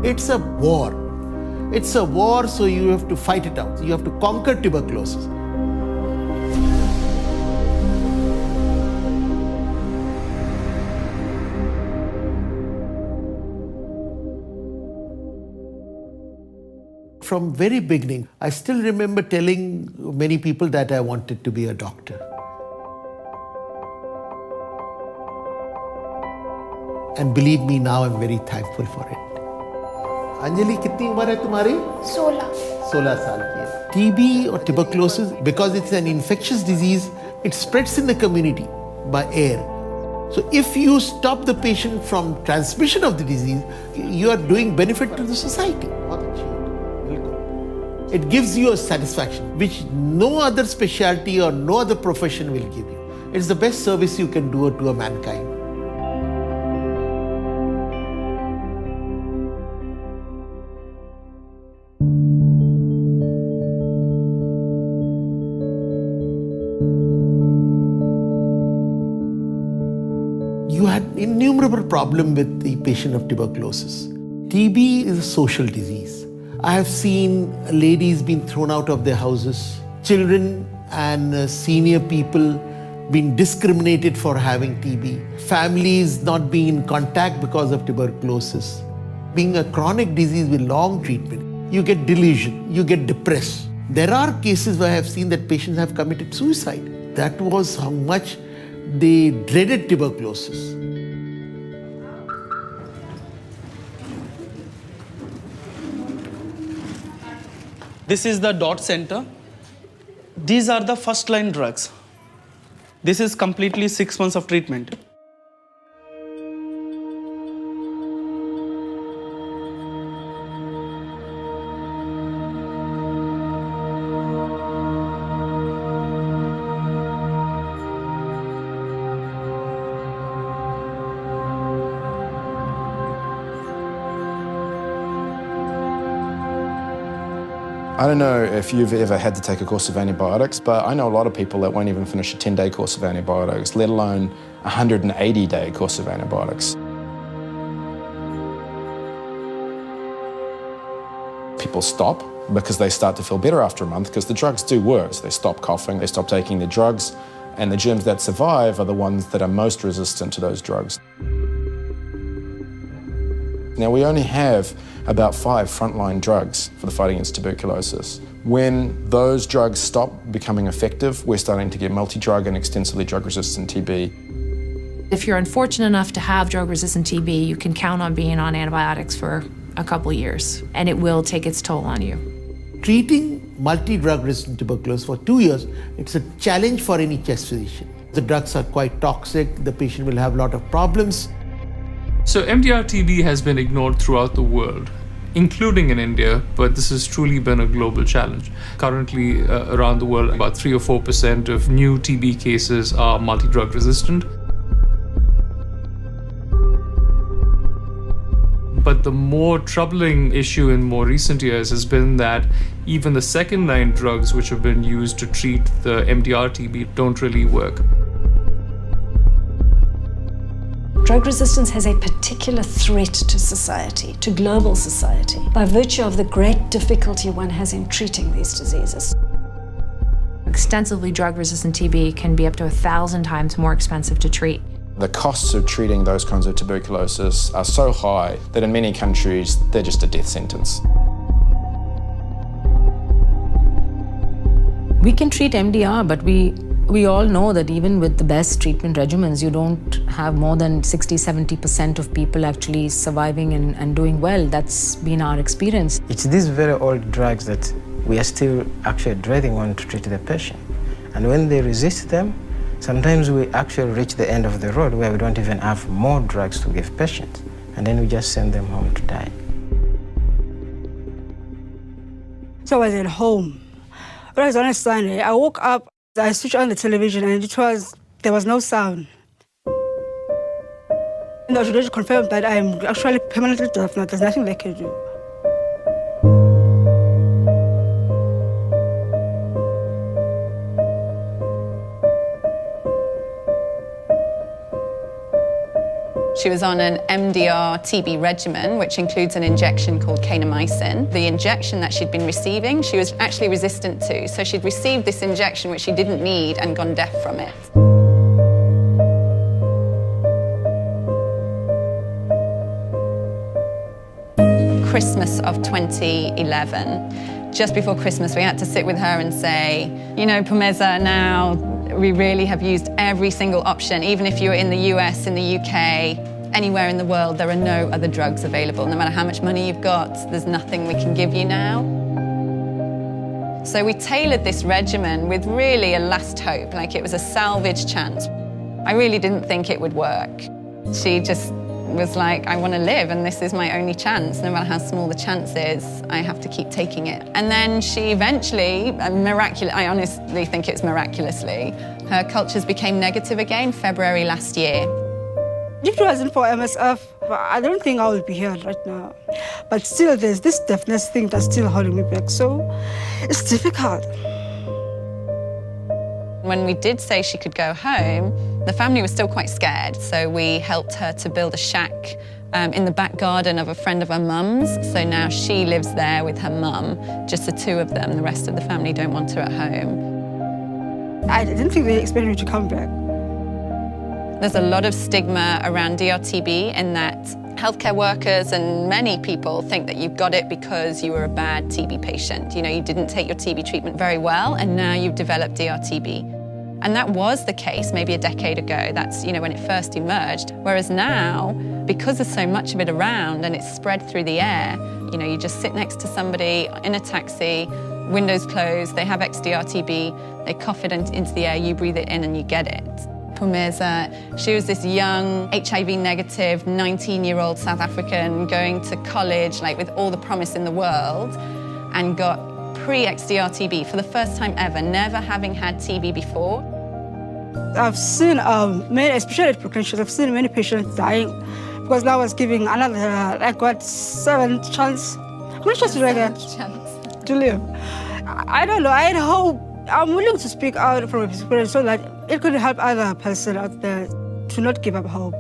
It's a war. It's a war, so you have to fight it out. You have to conquer tuberculosis. From very beginning, I still remember telling many people that I wanted to be a doctor. And believe me, now I'm very thankful for it. Anjali, कितनी उम्र है तुम्हारी? 16 साल की है. TB or tuberculosis, because it's an infectious disease, it spreads in the community by air. So if you stop the patient from transmission of the disease, you are doing benefit to the society. It gives you a satisfaction which no other specialty or no other profession will give you. It's the best service you can do to a mankind. You had innumerable problems with the patient of tuberculosis. TB is a social disease. I have seen ladies being thrown out of their houses, children and senior people being discriminated for having TB, families not being in contact because of tuberculosis. Being a chronic disease with long treatment, you get delusion, you get depressed. There are cases where I have seen that patients have committed suicide. That was how much they dreaded tuberculosis. This is the DOT center. These are the first line drugs. This is completely 6 months of treatment. I don't know if you've ever had to take a course of antibiotics, but I know a lot of people that won't even finish a 10-day course of antibiotics, let alone a 180-day course of antibiotics. People stop because they start to feel better after a month because the drugs do work. So they stop coughing, they stop taking the drugs, and the germs that survive are the ones that are most resistant to those drugs. Now, we only have about 5 frontline drugs for the fight against tuberculosis. When those drugs stop becoming effective, we're starting to get multi-drug and extensively drug-resistant TB. If you're unfortunate enough to have drug-resistant TB, you can count on being on antibiotics for a couple years, and it will take its toll on you. Treating multi-drug resistant tuberculosis for 2 years, it's a challenge for any chest physician. The drugs are quite toxic, the patient will have a lot of problems. So MDR-TB has been ignored throughout the world, including in India, but this has truly been a global challenge. Currently, around the world, about 3 or 4% of new TB cases are multi-drug resistant. But the more troubling issue in more recent years has been that even the second-line drugs which have been used to treat the MDR-TB don't really work. Drug resistance has a particular threat to society, to global society, by virtue of the great difficulty one has in treating these diseases. Extensively drug-resistant TB can be up to 1,000 times more expensive to treat. The costs of treating those kinds of tuberculosis are so high that in many countries, they're just a death sentence. We can treat MDR, but we all know that even with the best treatment regimens, you don't have more than 60-70% of people actually surviving and doing well. That's been our experience. It's these very old drugs that we are still actually dreading on to treat the patient. And when they resist them, sometimes we actually reach the end of the road where we don't even have more drugs to give patients. And then we just send them home to die. So I was at home. It was on a Sunday. I woke up, I switched on the television and there was no sound. And I should confirm that I'm actually permanently deaf now. There's nothing they can do. She was on an MDR TB regimen, which includes an injection called kanamycin. The injection that she'd been receiving, she was actually resistant to. So she'd received this injection, which she didn't need, and gone deaf from it. Christmas of 2011. Just before Christmas, we had to sit with her and say, you know, Phumeza, now we really have used every single option. Even if you're in the US, in the UK, anywhere in the world, there are no other drugs available. No matter how much money you've got, there's nothing we can give you now. So we tailored this regimen with really a last hope, like it was a salvage chance. I really didn't think it would work. She just was like, I want to live and this is my only chance. No matter how small the chance is, I have to keep taking it. And then she eventually, I honestly think it's miraculously, her cultures became negative again February last year. If it wasn't for MSF, I don't think I would be here right now. But still, there's this deafness thing that's still holding me back, so it's difficult. When we did say she could go home, the family was still quite scared, so we helped her to build a shack in the back garden of a friend of her mum's. So now she lives there with her mum, just the two of them. The rest of the family don't want her at home. I didn't think they expected me to come back. There's a lot of stigma around DRTB in that healthcare workers and many people think that you've got it because you were a bad TB patient. You know, you didn't take your TB treatment very well and now you've developed DRTB. And that was the case maybe a decade ago. That's, you know, when it first emerged. Whereas now, because there's so much of it around and it's spread through the air, you know, you just sit next to somebody in a taxi, windows closed, they have XDR-TB, they cough it into the air, you breathe it in and you get it. Phumeza, she was this young, HIV-negative, 19-year-old South African going to college, like with all the promise in the world, and got pre-XDR-TB for the first time ever, never having had TB before. I've seen many, especially at Proclaims, I've seen many patients dying because now I was giving another, I got 7 chances. How many chances did I get to live? I don't know, I hope, I'm willing to speak out from experience so that it could help other person out there to not give up hope.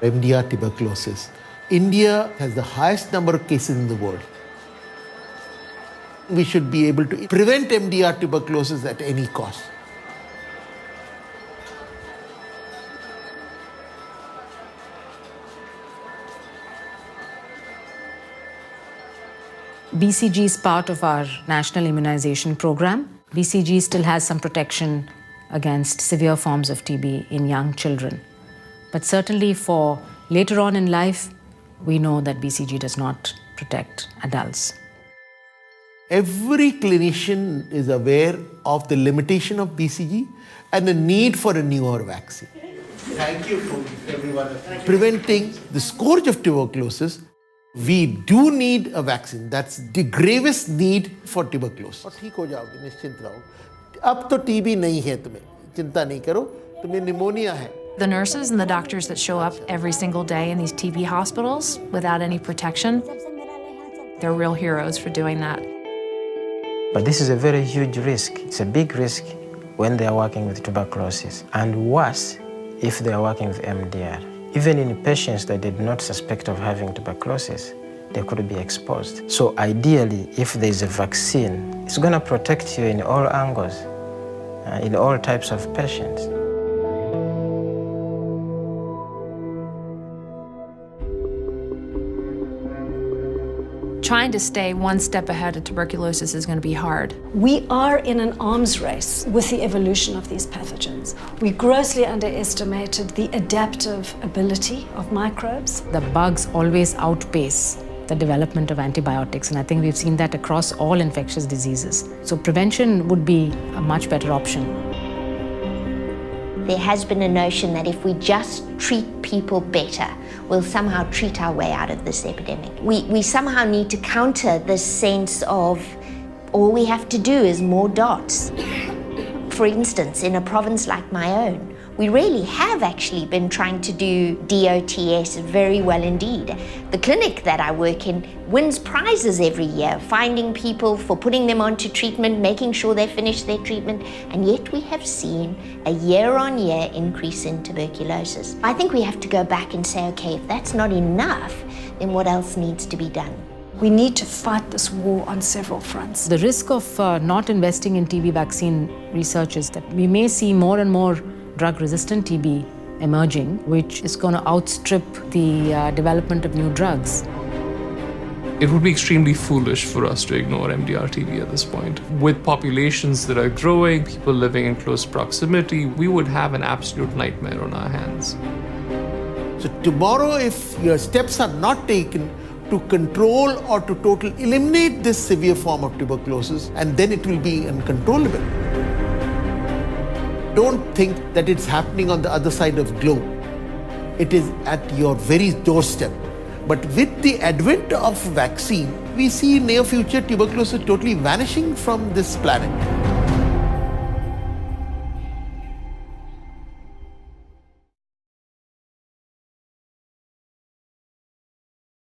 MDR tuberculosis. India has the highest number of cases in the world. We should be able to prevent MDR tuberculosis at any cost. BCG is part of our national immunization program. BCG still has some protection against severe forms of TB in young children. But certainly for later on in life, we know that BCG does not protect adults. Every clinician is aware of the limitation of BCG and the need for a newer vaccine. Thank you for everyone. Preventing the scourge of tuberculosis, we do need a vaccine. That's the gravest need for tuberculosis. ठीक हो जाओगे, निश्चिंत रहो. अब तो TB नहीं है तुम्हें, चिंता नहीं करो, तुम्हें निमोनिया है. The nurses and the doctors that show up every single day in these TB hospitals without any protection, they're real heroes for doing that. But this is a very huge risk. It's a big risk when they are working with tuberculosis, and worse if they are working with MDR. Even in patients that did not suspect of having tuberculosis, they could be exposed. So ideally, if there is a vaccine, it's going to protect you in all angles, in all types of patients. Trying to stay one step ahead of tuberculosis is going to be hard. We are in an arms race with the evolution of these pathogens. We grossly underestimated the adaptive ability of microbes. The bugs always outpace the development of antibiotics, and I think we've seen that across all infectious diseases. So prevention would be a much better option. There has been a notion that if we just treat people better, we'll somehow treat our way out of this epidemic. We somehow need to counter this sense of all we have to do is more dots. For instance, in a province like my own, We really have actually been trying to do DOTS very well indeed. The clinic that I work in wins prizes every year, finding people for putting them onto treatment, making sure they finish their treatment, and yet we have seen a year-on-year increase in tuberculosis. I think we have to go back and say, okay, if that's not enough, then what else needs to be done? We need to fight this war on several fronts. The risk of not investing in TB vaccine research is that we may see more and more drug-resistant TB emerging, which is going to outstrip the development of new drugs. It would be extremely foolish for us to ignore MDR-TB at this point. With populations that are growing, people living in close proximity, we would have an absolute nightmare on our hands. So tomorrow, if your steps are not taken to control or to totally eliminate this severe form of tuberculosis, and then it will be uncontrollable. Don't think that it's happening on the other side of the globe. It is at your very doorstep. But with the advent of vaccine, we see in near future tuberculosis totally vanishing from this planet.